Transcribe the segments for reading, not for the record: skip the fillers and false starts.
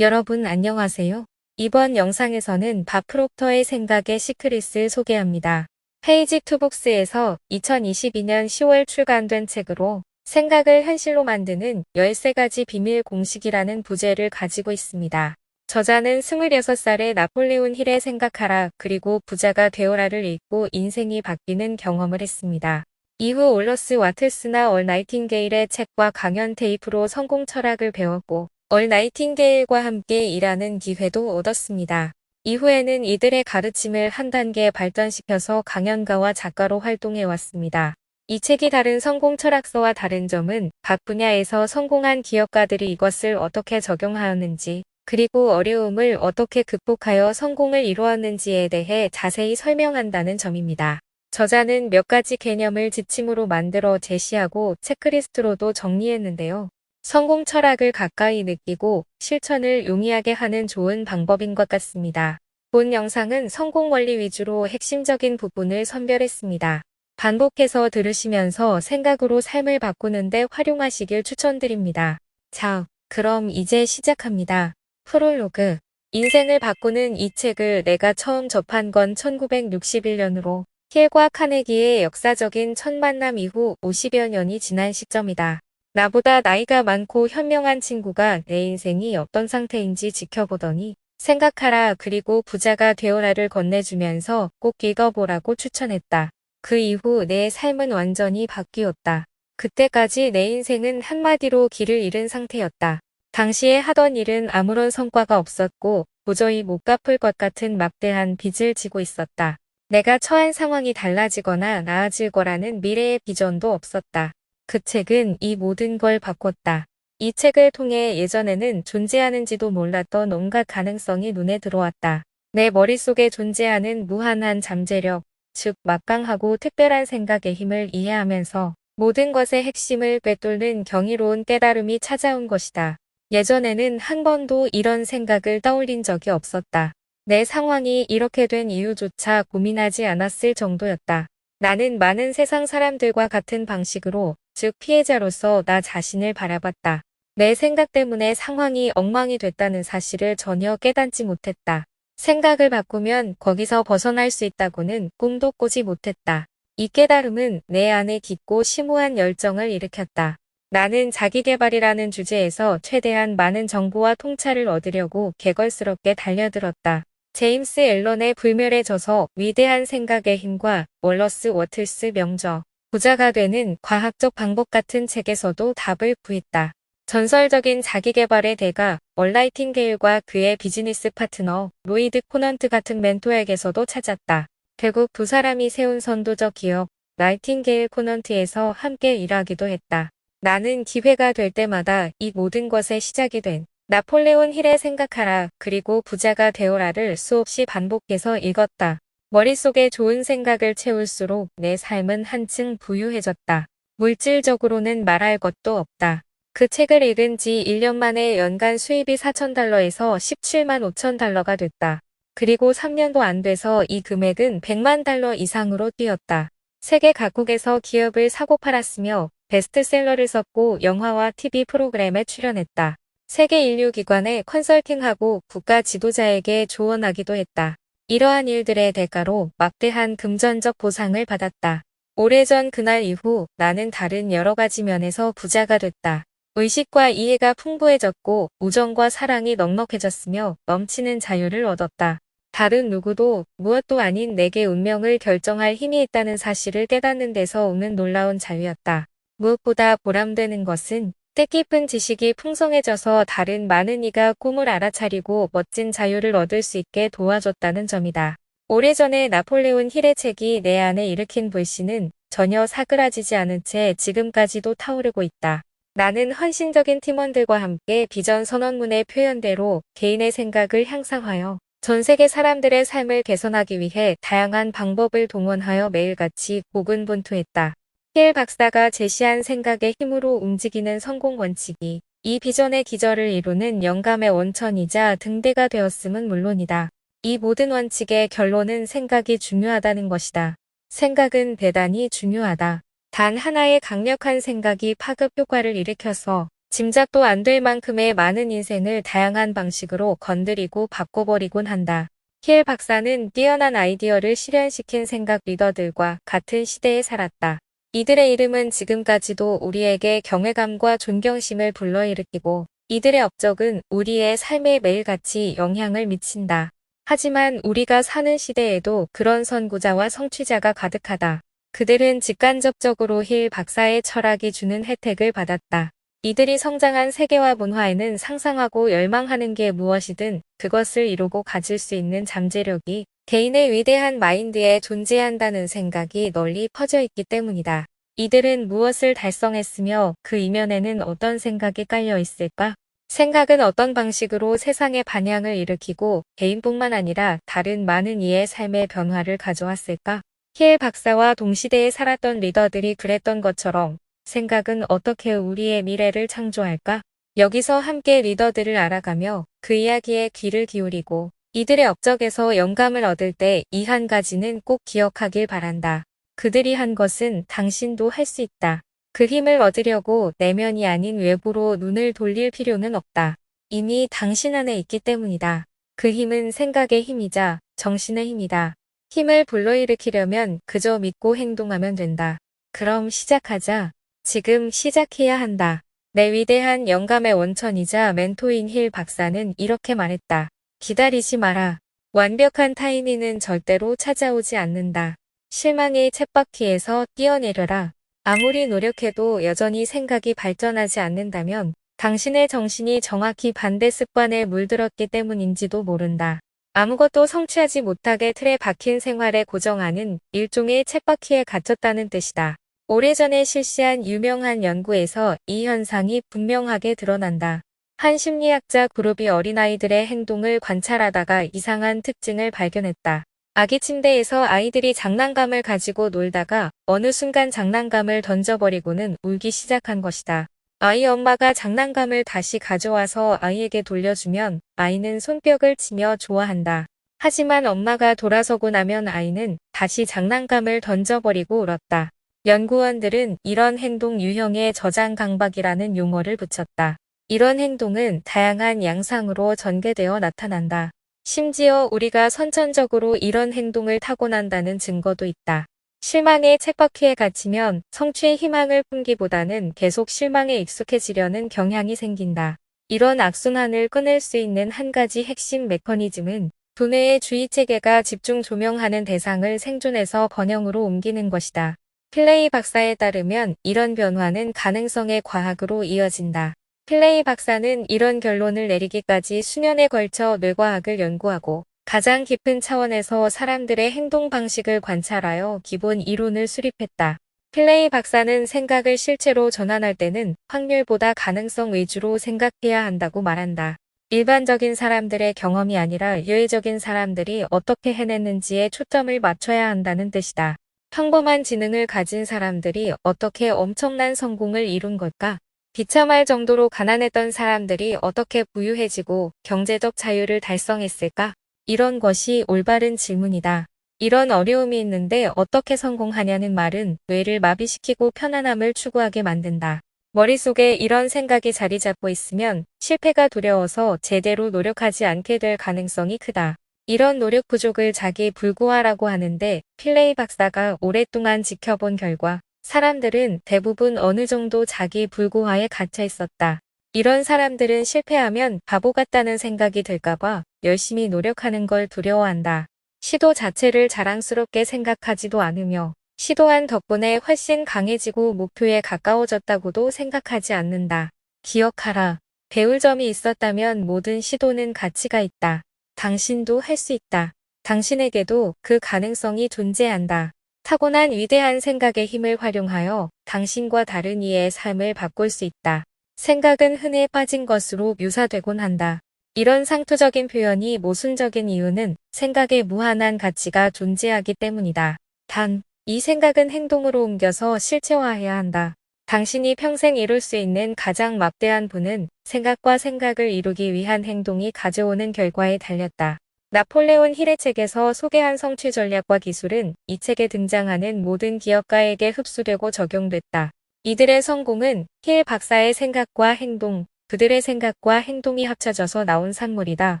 여러분 안녕하세요. 이번 영상에서는 밥 프록터의 생각의 시크릿을 소개합니다. 페이지 투북스에서 2022년 10월 출간된 책으로 생각을 현실로 만드는 13가지 비밀 공식이라는 부제를 가지고 있습니다. 저자는 26살의 나폴레온 힐의 생각하라 그리고 부자가 되어라를 읽고 인생이 바뀌는 경험을 했습니다. 이후 올러스 와틀스나 얼 나이팅게일의 책과 강연 테이프로 성공 철학을 배웠고 얼 나이팅게일과 함께 일하는 기회도 얻었습니다. 이후에는 이들의 가르침을 한 단계 발전시켜서 강연가와 작가로 활동해 왔습니다. 이 책이 다른 성공 철학서와 다른 점은 각 분야에서 성공한 기업가들이 이것을 어떻게 적용하였는지 그리고 어려움을 어떻게 극복하여 성공을 이루었는지에 대해 자세히 설명한다는 점입니다. 저자는 몇 가지 개념을 지침으로 만들어 제시하고 체크리스트로도 정리했는데요. 성공 철학을 가까이 느끼고 실천을 용이하게 하는 좋은 방법인 것 같습니다. 본 영상은 성공 원리 위주로 핵심적인 부분을 선별했습니다. 반복해서 들으시면서 생각으로 삶을 바꾸는 데 활용하시길 추천드립니다. 자, 그럼 이제 시작합니다. 프롤로그. 인생을 바꾸는 이 책을 내가 처음 접한 건 1961년으로 힐과 카네기의 역사적인 첫 만남 이후 50여 년이 지난 시점이다. 나보다 나이가 많고 현명한 친구가 내 인생이 어떤 상태인지 지켜보더니 생각하라 그리고 부자가 되어라를 건네주면서 꼭 읽어보라고 추천했다. 그 이후 내 삶은 완전히 바뀌었다. 그때까지 내 인생은 한마디로 길을 잃은 상태였다. 당시에 하던 일은 아무런 성과가 없었고 도저히 못 갚을 것 같은 막대한 빚을 지고 있었다. 내가 처한 상황이 달라지거나 나아질 거라는 미래의 비전도 없었다. 그 책은 이 모든 걸 바꿨다. 이 책을 통해 예전에는 존재하는지도 몰랐던 온갖 가능성이 눈에 들어왔다. 내 머릿속에 존재하는 무한한 잠재력, 즉 막강하고 특별한 생각의 힘을 이해하면서 모든 것의 핵심을 꿰뚫는 경이로운 깨달음이 찾아온 것이다. 예전에는 한 번도 이런 생각을 떠올린 적이 없었다. 내 상황이 이렇게 된 이유조차 고민하지 않았을 정도였다. 나는 많은 세상 사람들과 같은 방식으로, 즉 피해자로서 나 자신을 바라봤다. 내 생각 때문에 상황이 엉망이 됐다는 사실을 전혀 깨닫지 못했다. 생각을 바꾸면 거기서 벗어날 수 있다고는 꿈도 꾸지 못했다. 이 깨달음은 내 안에 깊고 심오한 열정을 일으켰다. 나는 자기계발이라는 주제에서 최대한 많은 정보와 통찰을 얻으려고 개걸스럽게 달려들었다. 제임스 앨런의 불멸의 저서 위대한 생각의 힘과 월러스 워틀스 명저 부자가 되는 과학적 방법 같은 책에서도 답을 구했다. 전설적인 자기계발의 대가 얼 나이팅게일과 그의 비즈니스 파트너 로이드 코넌트 같은 멘토에게서도 찾았다. 결국 두 사람이 세운 선도적 기업 나이팅게일 코넌트에서 함께 일하기도 했다. 나는 기회가 될 때마다 이 모든 것의 시작이 된 나폴레온 힐의 생각하라 그리고 부자가 되어라를 수없이 반복해서 읽었다. 머릿속에 좋은 생각을 채울수록 내 삶은 한층 부유해졌다. 물질적으로는 말할 것도 없다. 그 책을 읽은 지 1년 만에 연간 수입이 $4,000에서 $17만 5천 달러가 됐다. 그리고 3년도 안 돼서 이 금액은 $100만 달러 이상으로 뛰었다. 세계 각국에서 기업을 사고 팔았으며 베스트셀러를 썼고 영화와 TV 프로그램에 출연했다. 세계 인류기관에 컨설팅하고 국가 지도자에게 조언하기도 했다. 이러한 일들의 대가로 막대한 금전적 보상을 받았다. 오래전 그날 이후 나는 다른 여러 가지 면에서 부자가 됐다. 의식과 이해가 풍부해졌고 우정과 사랑이 넉넉해졌으며 넘치는 자유를 얻었다. 다른 누구도 무엇도 아닌 내게 운명을 결정할 힘이 있다는 사실을 깨닫는 데서 오는 놀라운 자유였다. 무엇보다 보람되는 것은 뜻깊은 지식이 풍성해져서 다른 많은 이가 꿈을 알아차리고 멋진 자유를 얻을 수 있게 도와줬다는 점이다. 오래전에 나폴레온 힐의 책이 내 안에 일으킨 불씨는 전혀 사그라지지 않은 채 지금까지도 타오르고 있다. 나는 헌신적인 팀원들과 함께 비전 선언문의 표현대로 개인의 생각을 향상하여 전 세계 사람들의 삶을 개선하기 위해 다양한 방법을 동원하여 매일같이 고군분투했다. 힐 박사가 제시한 생각의 힘으로 움직이는 성공 원칙이 이 비전의 기저를 이루는 영감의 원천이자 등대가 되었음은 물론이다. 이 모든 원칙의 결론은 생각이 중요하다는 것이다. 생각은 대단히 중요하다. 단 하나의 강력한 생각이 파급 효과를 일으켜서 짐작도 안 될 만큼의 많은 인생을 다양한 방식으로 건드리고 바꿔버리곤 한다. 힐 박사는 뛰어난 아이디어를 실현시킨 생각 리더들과 같은 시대에 살았다. 이들의 이름은 지금까지도 우리에게 경외감과 존경심을 불러일으키고 이들의 업적은 우리의 삶에 매일같이 영향을 미친다. 하지만 우리가 사는 시대에도 그런 선구자와 성취자가 가득하다. 그들은 직간접적으로 힐 박사의 철학이 주는 혜택을 받았다. 이들이 성장한 세계와 문화에는 상상하고 열망하는 게 무엇이든 그것을 이루고 가질 수 있는 잠재력이 개인의 위대한 마인드에 존재한다는 생각이 널리 퍼져 있기 때문이다. 이들은 무엇을 달성했으며 그 이면에는 어떤 생각이 깔려 있을까? 생각은 어떤 방식으로 세상의 반향을 일으키고 개인뿐만 아니라 다른 많은 이의 삶의 변화를 가져왔을까? 힐 박사와 동시대에 살았던 리더들이 그랬던 것처럼 생각은 어떻게 우리의 미래를 창조할까? 여기서 함께 리더들을 알아가며 그 이야기에 귀를 기울이고 이들의 업적에서 영감을 얻을 때 이 한 가지는 꼭 기억하길 바란다. 그들이 한 것은 당신도 할 수 있다. 그 힘을 얻으려고 내면이 아닌 외부로 눈을 돌릴 필요는 없다. 이미 당신 안에 있기 때문이다. 그 힘은 생각의 힘이자 정신의 힘이다. 힘을 불러일으키려면 그저 믿고 행동하면 된다. 그럼 시작하자. 지금 시작해야 한다. 내 위대한 영감의 원천이자 멘토인 힐 박사는 이렇게 말했다. 기다리지 마라. 완벽한 타이밍은 절대로 찾아오지 않는다. 실망의 쳇바퀴에서 뛰어내려라. 아무리 노력해도 여전히 생각이 발전하지 않는다면 당신의 정신이 정확히 반대 습관에 물들었기 때문인지도 모른다. 아무것도 성취하지 못하게 틀에 박힌 생활에 고정하는 일종의 쳇바퀴에 갇혔다는 뜻이다. 오래전에 실시한 유명한 연구에서 이 현상이 분명하게 드러난다. 한 심리학자 그룹이 어린아이들의 행동을 관찰하다가 이상한 특징을 발견했다. 아기 침대에서 아이들이 장난감을 가지고 놀다가 어느 순간 장난감을 던져버리고는 울기 시작한 것이다. 아이 엄마가 장난감을 다시 가져와서 아이에게 돌려주면 아이는 손뼉을 치며 좋아한다. 하지만 엄마가 돌아서고 나면 아이는 다시 장난감을 던져버리고 울었다. 연구원들은 이런 행동 유형에 저장 강박이라는 용어를 붙였다. 이런 행동은 다양한 양상으로 전개되어 나타난다. 심지어 우리가 선천적으로 이런 행동을 타고난다는 증거도 있다. 실망의 쳇바퀴에 갇히면 성취의 희망을 품기보다는 계속 실망에 익숙해지려는 경향이 생긴다. 이런 악순환을 끊을 수 있는 한 가지 핵심 메커니즘은 두뇌의 주의체계가 집중 조명하는 대상을 생존에서 번영으로 옮기는 것이다. 필레이 박사에 따르면 이런 변화는 가능성의 과학으로 이어진다. 필레이 박사는 이런 결론을 내리기까지 수년에 걸쳐 뇌과학을 연구하고 가장 깊은 차원에서 사람들의 행동 방식을 관찰하여 기본 이론을 수립했다. 필레이 박사는 생각을 실체로 전환할 때는 확률보다 가능성 위주로 생각해야 한다고 말한다. 일반적인 사람들의 경험이 아니라 예외적인 사람들이 어떻게 해냈는지에 초점을 맞춰야 한다는 뜻이다. 평범한 지능을 가진 사람들이 어떻게 엄청난 성공을 이룬 걸까? 비참할 정도로 가난했던 사람들이 어떻게 부유해지고 경제적 자유를 달성했을까? 이런 것이 올바른 질문이다. 이런 어려움이 있는데 어떻게 성공하냐는 말은 뇌를 마비시키고 편안함을 추구하게 만든다. 머릿속에 이런 생각이 자리 잡고 있으면 실패가 두려워서 제대로 노력하지 않게 될 가능성이 크다. 이런 노력 부족을 자기 불구화라고 하는데 필레이 박사가 오랫동안 지켜본 결과 사람들은 대부분 어느 정도 자기 불구화에 갇혀 있었다. 이런 사람들은 실패하면 바보 같다는 생각이 들까봐 열심히 노력하는 걸 두려워한다. 시도 자체를 자랑스럽게 생각하지도 않으며 시도한 덕분에 훨씬 강해지고 목표에 가까워졌다고도 생각하지 않는다. 기억하라. 배울 점이 있었다면 모든 시도는 가치가 있다. 당신도 할 수 있다. 당신에게도 그 가능성이 존재한다. 타고난 위대한 생각의 힘을 활용하여 당신과 다른 이의 삶을 바꿀 수 있다. 생각은 흔해 빠진 것으로 묘사되곤 한다. 이런 상투적인 표현이 모순적인 이유는 생각에 무한한 가치가 존재하기 때문이다. 단, 이 생각은 행동으로 옮겨서 실체화해야 한다. 당신이 평생 이룰 수 있는 가장 막대한 부는 생각과 생각을 이루기 위한 행동이 가져오는 결과에 달렸다. 나폴레온 힐의 책에서 소개한 성취 전략과 기술은 이 책에 등장하는 모든 기업가에게 흡수되고 적용됐다. 이들의 성공은 힐 박사의 생각과 행동, 그들의 생각과 행동이 합쳐져서 나온 산물이다.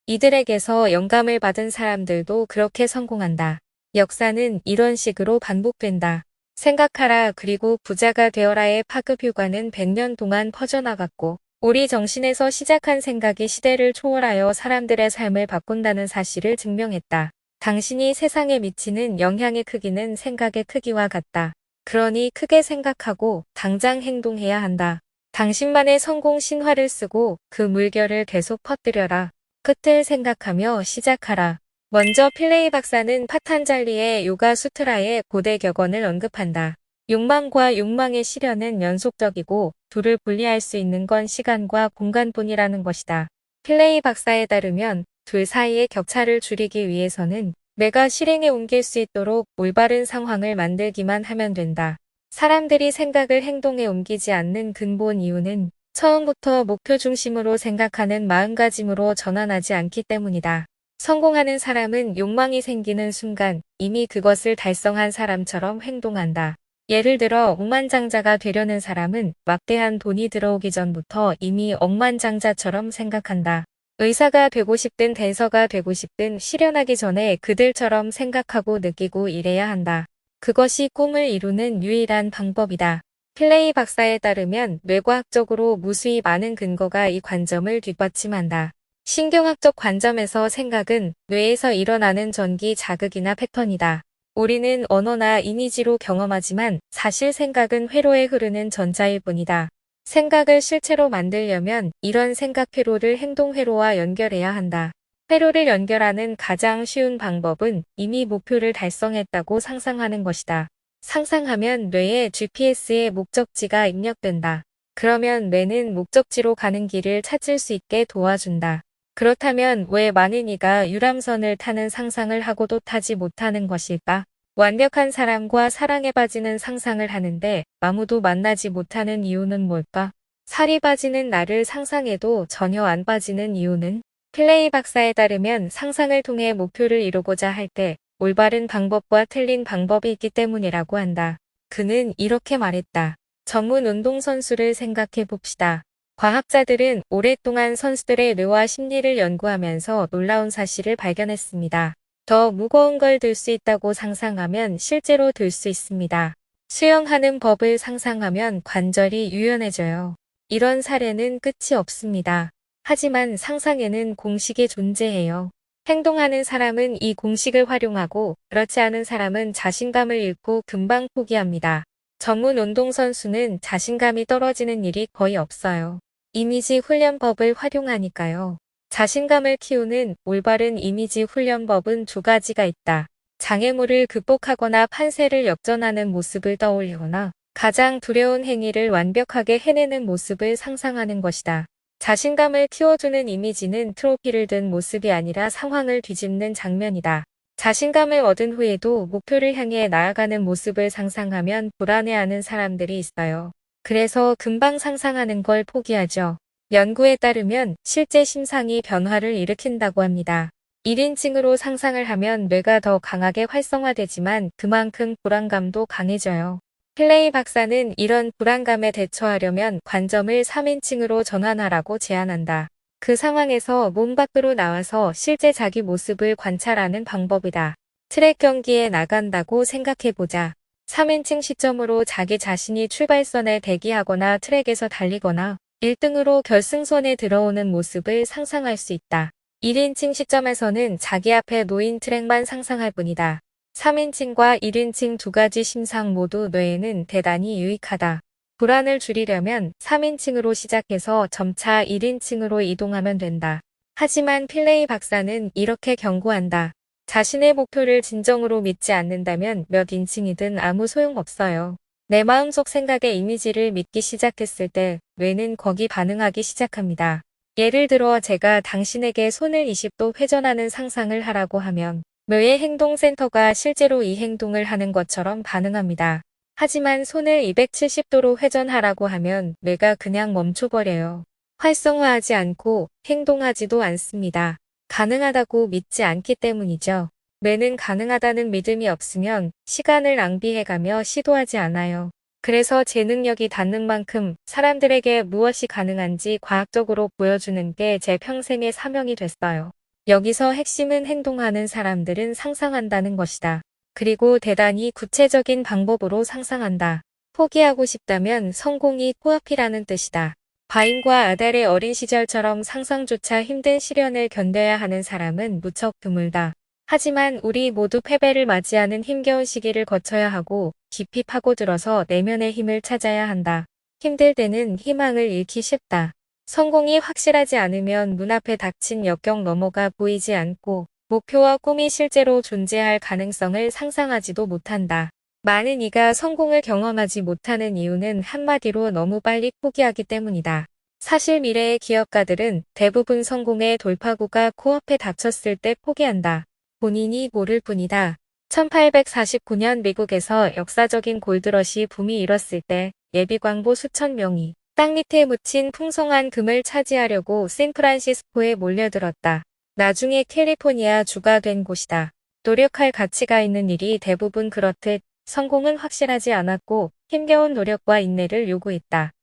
이들에게서 영감을 받은 사람들도 그렇게 성공한다. 역사는 이런 식으로 반복된다. 생각하라 그리고 부자가 되어라의 파급 효과는 100년 동안 퍼져나갔고 우리 정신에서 시작한 생각이 시대를 초월하여 사람들의 삶을 바꾼다는 사실을 증명했다. 당신이 세상에 미치는 영향의 크기는 생각의 크기와 같다. 그러니 크게 생각하고 당장 행동해야 한다. 당신만의 성공 신화를 쓰고 그 물결을 계속 퍼뜨려라. 끝을 생각하며 시작하라. 먼저 필레이 박사는 파탄잘리의 요가 수트라의 고대 격언을 언급한다. 욕망과 욕망의 실현은 연속적이고 둘을 분리할 수 있는 건 시간과 공간뿐이라는 것이다. 필레이 박사에 따르면 둘 사이의 격차를 줄이기 위해서는 내가 실행에 옮길 수 있도록 올바른 상황을 만들기만 하면 된다. 사람들이 생각을 행동에 옮기지 않는 근본 이유는 처음부터 목표 중심으로 생각하는 마음가짐으로 전환하지 않기 때문이다. 성공하는 사람은 욕망이 생기는 순간 이미 그것을 달성한 사람처럼 행동한다. 예를 들어 억만장자가 되려는 사람은 막대한 돈이 들어오기 전부터 이미 억만장자처럼 생각한다. 의사가 되고 싶든 댄서가 되고 싶든 실현하기 전에 그들처럼 생각하고 느끼고 이래야 한다. 그것이 꿈을 이루는 유일한 방법이다. 필레이 박사에 따르면 뇌과학적으로 무수히 많은 근거가 이 관점을 뒷받침한다. 신경학적 관점에서 생각은 뇌에서 일어나는 전기 자극이나 패턴이다. 우리는 언어나 이미지로 경험하지만 사실 생각은 회로에 흐르는 전자일 뿐이다. 생각을 실체로 만들려면 이런 생각 회로를 행동 회로와 연결해야 한다. 회로를 연결하는 가장 쉬운 방법은 이미 목표를 달성했다고 상상하는 것이다. 상상하면 뇌에 GPS의 목적지가 입력된다. 그러면 뇌는 목적지로 가는 길을 찾을 수 있게 도와준다. 그렇다면 왜 많은 이가 유람선을 타는 상상을 하고도 타지 못하는 것일까? 완벽한 사람과 사랑에 빠지는 상상을 하는데 아무도 만나지 못하는 이유는 뭘까? 살이 빠지는 나를 상상해도 전혀 안 빠지는 이유는? 필레이 박사에 따르면 상상을 통해 목표를 이루고자 할 때 올바른 방법과 틀린 방법이 있기 때문이라고 한다. 그는 이렇게 말했다. 전문 운동선수를 생각해 봅시다. 과학자들은 오랫동안 선수들의 뇌와 심리를 연구하면서 놀라운 사실을 발견했습니다. 더 무거운 걸 들 수 있다고 상상하면 실제로 들 수 있습니다. 수영하는 법을 상상하면 관절이 유연해져요. 이런 사례는 끝이 없습니다. 하지만 상상에는 공식이 존재해요. 행동하는 사람은 이 공식을 활용하고 그렇지 않은 사람은 자신감을 잃고 금방 포기합니다. 전문 운동선수는 자신감이 떨어지는 일이 거의 없어요. 이미지 훈련법을 활용하니까요. 자신감을 키우는 올바른 이미지 훈련법은 두 가지가 있다. 장애물을 극복하거나 판세를 역전하는 모습을 떠올리거나 가장 두려운 행위를 완벽하게 해내는 모습을 상상하는 것이다. 자신감을 키워주는 이미지는 트로피를 든 모습이 아니라 상황을 뒤집는 장면이다. 자신감을 얻은 후에도 목표를 향해 나아가는 모습을 상상하면 불안해하는 사람들이 있어요. 그래서 금방 상상하는 걸 포기하죠. 연구에 따르면 실제 심상이 변화를 일으킨다고 합니다. 1인칭으로 상상을 하면 뇌가 더 강하게 활성화되지만 그만큼 불안감도 강해져요. 필레이 박사는 이런 불안감에 대처하려면 관점을 3인칭으로 전환하라고 제안한다. 그 상황에서 몸 밖으로 나와서 실제 자기 모습을 관찰하는 방법이다. 트랙 경기에 나간다고 생각해보자. 3인칭 시점으로 자기 자신이 출발선에 대기하거나 트랙에서 달리거나 1등으로 결승선에 들어오는 모습을 상상할 수 있다. 1인칭 시점에서는 자기 앞에 놓인 트랙만 상상할 뿐이다. 3인칭과 1인칭 두 가지 심상 모두 뇌에는 대단히 유익하다. 불안을 줄이려면 3인칭으로 시작해서 점차 1인칭으로 이동하면 된다. 하지만 필레이 박사는 이렇게 경고한다. 자신의 목표를 진정으로 믿지 않는다면 몇 인칭이든 아무 소용없어요. 내 마음속 생각의 이미지를 믿기 시작했을 때 뇌는 거기 반응하기 시작합니다. 예를 들어 제가 당신에게 손을 20도 회전하는 상상을 하라고 하면 뇌의 행동센터가 실제로 이 행동을 하는 것처럼 반응합니다. 하지만 손을 270도로 회전하라고 하면 뇌가 그냥 멈춰버려요. 활성화하지 않고 행동하지도 않습니다. 가능하다고 믿지 않기 때문이죠. 뇌는 가능하다는 믿음이 없으면 시간을 낭비해가며 시도하지 않아요. 그래서 제 능력이 닿는 만큼 사람들에게 무엇이 가능한지 과학적으로 보여주는 게 제 평생의 사명이 됐어요. 여기서 핵심은 행동하는 사람들은 상상한다는 것이다. 그리고 대단히 구체적인 방법으로 상상한다. 포기하고 싶다면 성공이 코앞이라는 뜻이다. 바인과 아델의 어린 시절처럼 상상조차 힘든 시련을 견뎌야 하는 사람은 무척 드물다. 하지만 우리 모두 패배를 맞이하는 힘겨운 시기를 거쳐야 하고 깊이 파고들어서 내면의 힘을 찾아야 한다. 힘들 때는 희망을 잃기 쉽다. 성공이 확실하지 않으면 눈앞에 닥친 역경 너머가 보이지 않고 목표와 꿈이 실제로 존재할 가능성을 상상하지도 못한다. 많은 이가 성공을 경험하지 못하는 이유는 한마디로 너무 빨리 포기하기 때문이다. 사실 미래의 기업가들은 대부분 성공의 돌파구가 코앞에 닥쳤을 때 포기한다. 본인이 모를 뿐이다. 1849년 미국에서 역사적인 골드러시 붐이 일었을 때 예비광부 수천 명이 땅 밑에 묻힌 풍성한 금을 차지하려고 샌프란시스코에 몰려들었다. 나중에 캘리포니아 주가 된 곳이다. 노력할 가치가 있는 일이 대부분 그렇듯 성공은 확실하지 않았고 힘겨운 노력과 인내를 요구했다.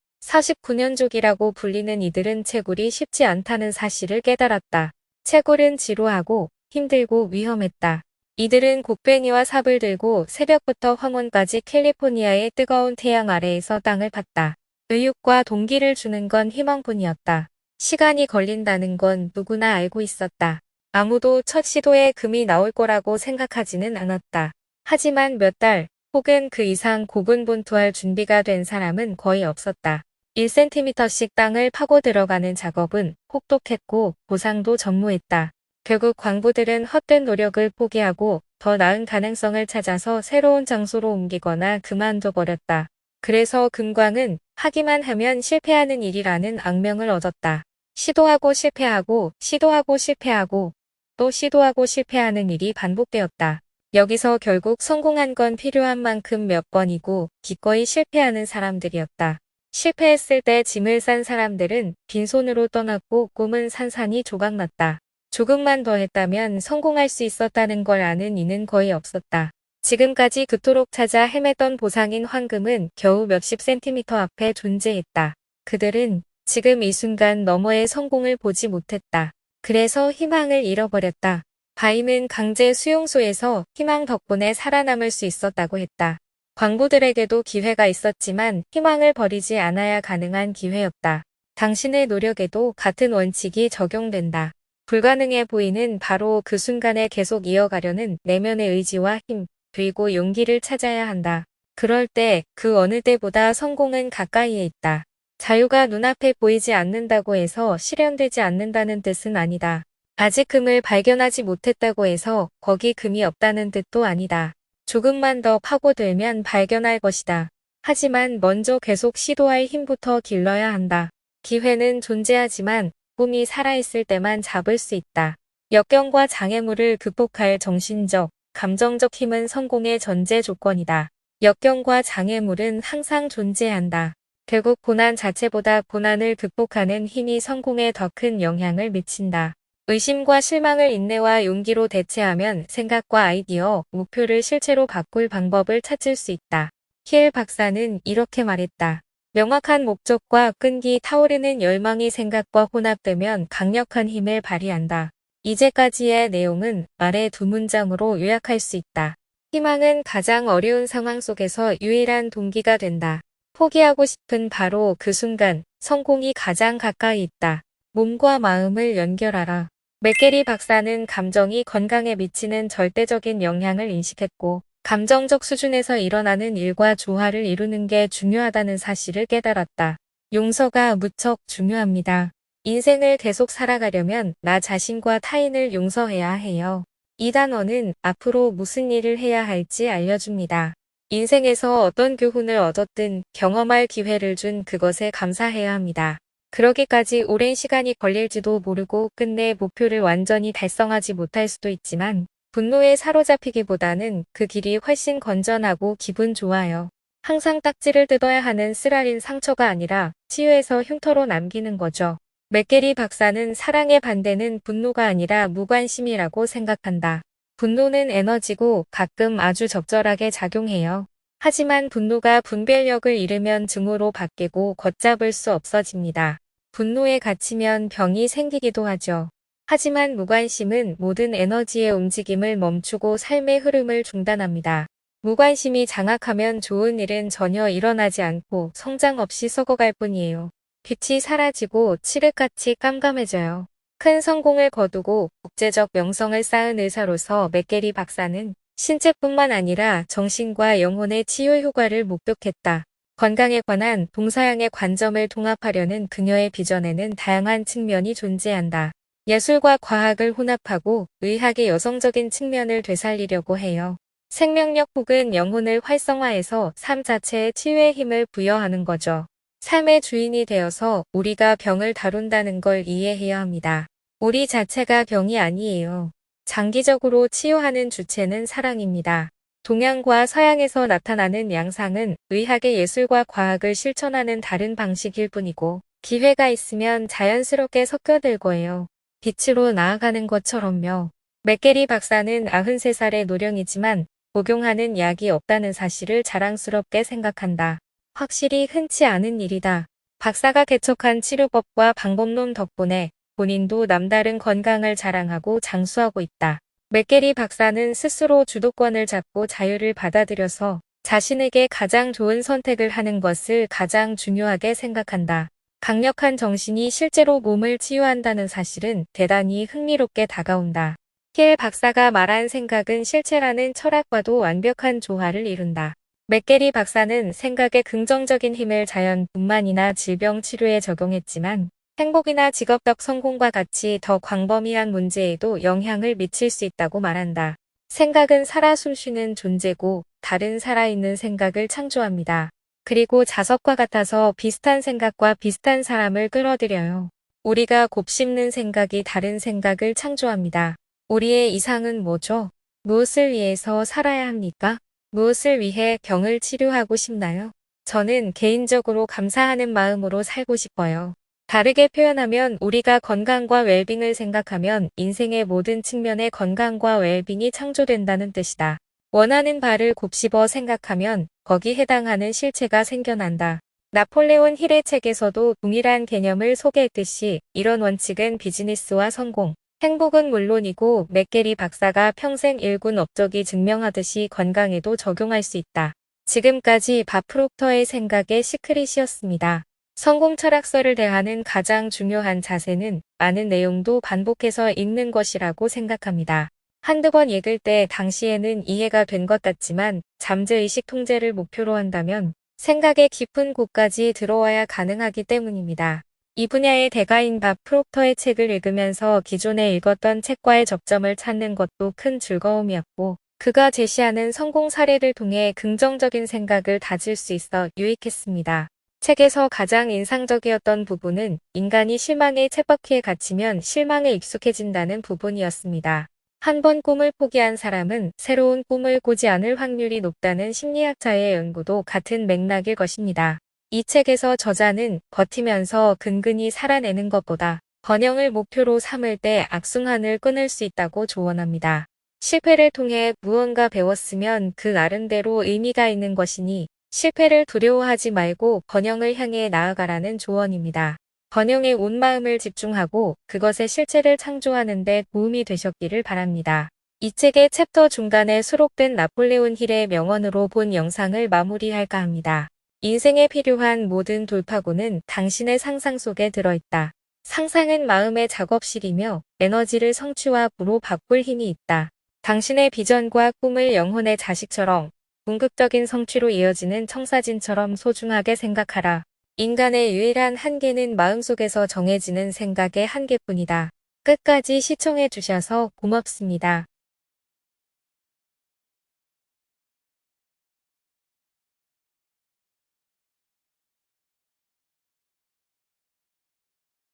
49년족이라고 불리는 이들은 채굴이 쉽지 않다는 사실을 깨달았다. 채굴은 지루하고 힘들고 위험했다. 이들은 곡괭이와 삽을 들고 새벽부터 황혼까지 캘리포니아의 뜨거운 태양 아래에서 땅을 팠다. 의욕과 동기를 주는 건 희망뿐이었다. 시간이 걸린다는 건 누구나 알고 있었다. 아무도 첫 시도에 금이 나올 거라고 생각하지는 않았다. 하지만 몇 달 혹은 그 이상 고군분투할 준비가 된 사람은 거의 없었다. 1cm씩 땅을 파고 들어가는 작업은 혹독했고 보상도 전무했다. 결국 광부들은 헛된 노력을 포기하고 더 나은 가능성을 찾아서 새로운 장소로 옮기거나 그만둬 버렸다. 그래서 금광은 하기만 하면 실패하는 일이라는 악명을 얻었다. 시도하고 실패하고 시도하고 실패하고 또 시도하고 실패하는 일이 반복되었다. 여기서 결국 성공한 건 필요한 만큼 몇 번이고 기꺼이 실패하는 사람들이었다. 실패했을 때 짐을 싼 사람들은 빈손으로 떠났고 꿈은 산산이 조각났다. 조금만 더 했다면 성공할 수 있었다는 걸 아는 이는 거의 없었다. 지금까지 그토록 찾아 헤맸던 보상인 황금은 겨우 몇십 센티미터 앞에 존재했다. 그들은 지금 이 순간 너머의 성공을 보지 못했다. 그래서 희망을 잃어버렸다. 바임은 강제 수용소에서 희망 덕분에 살아남을 수 있었다고 했다. 광부들에게도 기회가 있었지만 희망을 버리지 않아야 가능한 기회였다. 당신의 노력에도 같은 원칙이 적용된다. 불가능해 보이는 바로 그 순간에 계속 이어가려는 내면의 의지와 힘, 그리고 용기를 찾아야 한다. 그럴 때 그 어느 때보다 성공은 가까이에 있다. 자유가 눈앞에 보이지 않는다고 해서 실현되지 않는다는 뜻은 아니다. 아직 금을 발견하지 못했다고 해서 거기 금이 없다는 뜻도 아니다. 조금만 더 파고들면 발견할 것이다. 하지만 먼저 계속 시도할 힘부터 길러야 한다. 기회는 존재하지만 꿈이 살아있을 때만 잡을 수 있다. 역경과 장애물을 극복할 정신적, 감정적 힘은 성공의 전제 조건이다. 역경과 장애물은 항상 존재한다. 결국 고난 자체보다 고난을 극복하는 힘이 성공에 더 큰 영향을 미친다. 의심과 실망을 인내와 용기로 대체하면 생각과 아이디어, 목표를 실체로 바꿀 방법을 찾을 수 있다. 힐 박사는 이렇게 말했다. 명확한 목적과 끈기 타오르는 열망이 생각과 혼합되면 강력한 힘을 발휘한다. 이제까지의 내용은 아래 두 문장으로 요약할 수 있다. 희망은 가장 어려운 상황 속에서 유일한 동기가 된다. 포기하고 싶은 바로 그 순간, 성공이 가장 가까이 있다. 몸과 마음을 연결하라. 맥게리 박사는 감정이 건강에 미치는 절대적인 영향을 인식했고, 감정적 수준에서 일어나는 일과 조화를 이루는 게 중요하다는 사실을 깨달았다. 용서가 무척 중요합니다. 인생을 계속 살아가려면 나 자신과 타인을 용서해야 해요. 이 단어는 앞으로 무슨 일을 해야 할지 알려줍니다. 인생에서 어떤 교훈을 얻었든 경험할 기회를 준 그것에 감사해야 합니다. 그러기까지 오랜 시간이 걸릴지도 모르고 끝내 목표를 완전히 달성하지 못할 수도 있지만 분노에 사로잡히기보다는 그 길이 훨씬 건전하고 기분 좋아요. 항상 딱지를 뜯어야 하는 쓰라린 상처가 아니라 치유해서 흉터로 남기는 거죠. 맥게리 박사는 사랑의 반대는 분노가 아니라 무관심이라고 생각한다. 분노는 에너지고 가끔 아주 적절하게 작용해요. 하지만 분노가 분별력을 잃으면 증오로 바뀌고 걷잡을 수 없어집니다. 분노에 갇히면 병이 생기기도 하죠. 하지만 무관심은 모든 에너지의 움직임을 멈추고 삶의 흐름을 중단합니다. 무관심이 장악하면 좋은 일은 전혀 일어나지 않고 성장 없이 썩어갈 뿐이에요. 빛이 사라지고 칠흑같이 깜깜해져요. 큰 성공을 거두고 국제적 명성을 쌓은 의사로서 맥게리 박사는 신체뿐만 아니라 정신과 영혼의 치유 효과를 목격했다. 건강에 관한 동서양의 관점을 통합하려는 그녀의 비전에는 다양한 측면이 존재한다. 예술과 과학을 혼합하고 의학의 여성적인 측면을 되살리려고 해요. 생명력 혹은 영혼을 활성화해서 삶 자체에 치유의 힘을 부여하는 거죠. 삶의 주인이 되어서 우리가 병을 다룬다는 걸 이해해야 합니다. 우리 자체가 병이 아니에요. 장기적으로 치유하는 주체는 사랑입니다. 동양과 서양에서 나타나는 양상은 의학의 예술과 과학을 실천하는 다른 방식일 뿐이고 기회가 있으면 자연스럽게 섞여들 거예요. 빛으로 나아가는 것처럼요. 맥게리 박사는 93살의 노령이지만 복용하는 약이 없다는 사실을 자랑스럽게 생각한다. 확실히 흔치 않은 일이다. 박사가 개척한 치료법과 방법론 덕분에 본인도 남다른 건강을 자랑하고 장수하고 있다. 맥게리 박사는 스스로 주도권을 잡고 자유를 받아들여서 자신에게 가장 좋은 선택을 하는 것을 가장 중요하게 생각한다. 강력한 정신이 실제로 몸을 치유한다는 사실은 대단히 흥미롭게 다가온다. 힐 박사가 말한 생각은 실체라는 철학과도 완벽한 조화를 이룬다. 맥게리 박사는 생각의 긍정적인 힘을 자연뿐만이나 질병 치료에 적용했지만 행복이나 직업적 성공과 같이 더 광범위한 문제에도 영향을 미칠 수 있다고 말한다. 생각은 살아 숨쉬는 존재고 다른 살아있는 생각을 창조합니다. 그리고 자석과 같아서 비슷한 생각과 비슷한 사람을 끌어들여요. 우리가 곱씹는 생각이 다른 생각을 창조합니다. 우리의 이상은 뭐죠? 무엇을 위해서 살아야 합니까? 무엇을 위해 병을 치료하고 싶나요? 저는 개인적으로 감사하는 마음으로 살고 싶어요. 다르게 표현하면 우리가 건강과 웰빙을 생각하면 인생의 모든 측면의 건강과 웰빙이 창조된다는 뜻이다. 원하는 바를 곱씹어 생각하면 거기 해당하는 실체가 생겨난다. 나폴레온 힐의 책에서도 동일한 개념을 소개했듯이 이런 원칙은 비즈니스와 성공, 행복은 물론이고 맥게리 박사가 평생 일군 업적이 증명하듯이 건강에도 적용할 수 있다. 지금까지 밥 프록터의 생각의 시크릿이었습니다. 성공 철학서를 대하는 가장 중요한 자세는 많은 내용도 반복해서 읽는 것이라고 생각합니다. 한두 번 읽을 때 당시에는 이해가 된 것 같지만 잠재의식 통제를 목표로 한다면 생각의 깊은 곳까지 들어와야 가능하기 때문입니다. 이 분야의 대가인 밥 프록터의 책을 읽으면서 기존에 읽었던 책과의 접점을 찾는 것도 큰 즐거움이었고 그가 제시하는 성공 사례를 통해 긍정적인 생각을 다질 수 있어 유익했습니다. 책에서 가장 인상적이었던 부분은 인간이 실망의 쳇바퀴에 갇히면 실망에 익숙해진다는 부분이었습니다. 한 번 꿈을 포기한 사람은 새로운 꿈을 꾸지 않을 확률이 높다는 심리학자의 연구도 같은 맥락일 것입니다. 이 책에서 저자는 버티면서 근근히 살아내는 것보다 번영을 목표로 삼을 때 악순환을 끊을 수 있다고 조언합니다. 실패를 통해 무언가 배웠으면 그 나름대로 의미가 있는 것이니 실패를 두려워하지 말고 번영을 향해 나아가라는 조언입니다. 번영에 온 마음을 집중하고 그것의 실체를 창조하는 데 도움이 되셨기를 바랍니다. 이 책의 챕터 중간에 수록된 나폴레온 힐의 명언으로 본 영상을 마무리할까 합니다. 인생에 필요한 모든 돌파구는 당신의 상상 속에 들어있다. 상상은 마음의 작업실이며 에너지를 성취와 부로 바꿀 힘이 있다. 당신의 비전과 꿈을 영혼의 자식처럼 궁극적인 성취로 이어지는 청사진처럼 소중하게 생각하라. 인간의 유일한 한계는 마음속에서 정해지는 생각의 한계뿐이다. 끝까지 시청해 주셔서 고맙습니다.